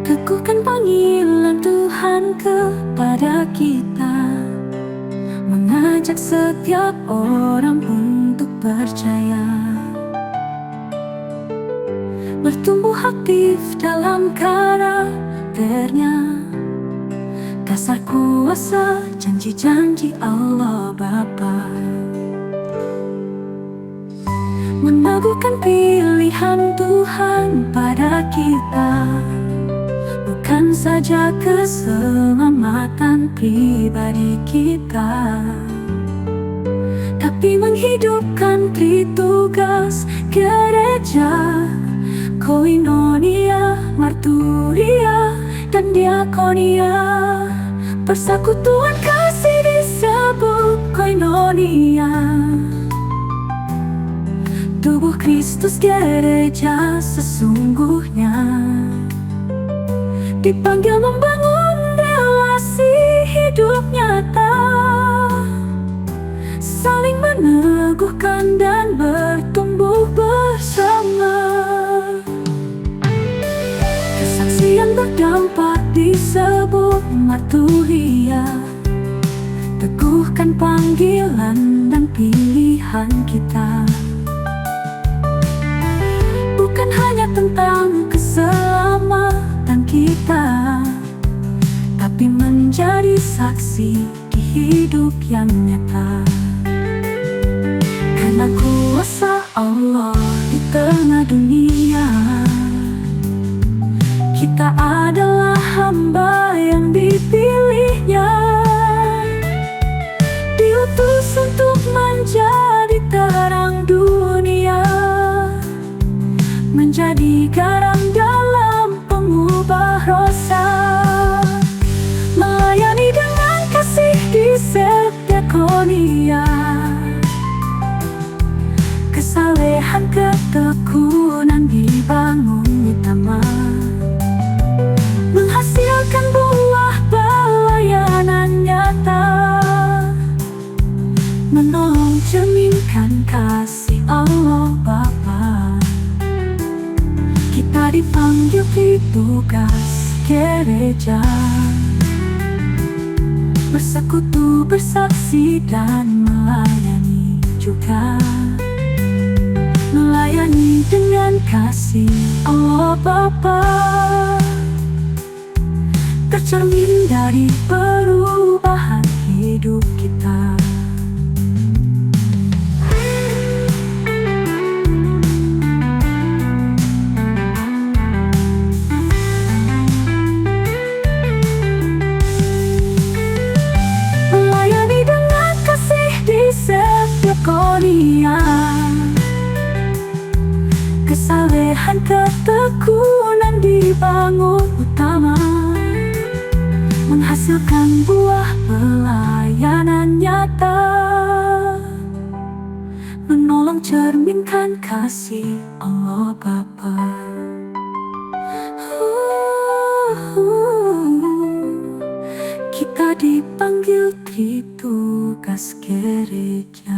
Teguhkan panggilan Tuhan kepada kita, mengajak setiap orang untuk percaya, bertumbuh aktif dalam karakternya, dasar kuasa janji-janji Allah Bapa. Meneguhkan pilihan Tuhan pada kita, bukan saja keselamatan pribadi kita, tapi menghidupkan tugas gereja, koinonia, marturia, dan diakonia. Persekutuan kasih disebut koinonia, tubuh Kristus gereja sesungguhnya, dipanggil membangun relasi hidup nyata, saling meneguhkan dan bertumbuh bersama. Kesaksian berdampak disebut marturia, teguhkan panggilan dan pilihan kita, bukan hanya tentang keselamatan kita, tapi menjadi saksi di hidup yang nyata. Karena kuasa Allah di tengah dunia, kita adalah hamba yang dipilihnya, diutus untuk menjadi terang dunia, menjadi garam dalam pengubah rasa, melayani dengan kasih di diakonia, kesalehan ketekunan dibangun utama, menghasilkan buah pelayanan nyata, menolong cerminkan kasih Allah Bapa. Kita dipanggil di tugas gereja, bersekutu, bersaksi, dan melayani juga, melayani dengan kasih Allah Bapa, tercermin dari perubahan hidup kita. Melayani dengan kasih di diakonia, kesalehan ketekunan dibangun utama, menghasilkan buah pelayanan nyata, menolong cerminkan kasih Allah Bapa. Kita dipanggil di tugas gereja.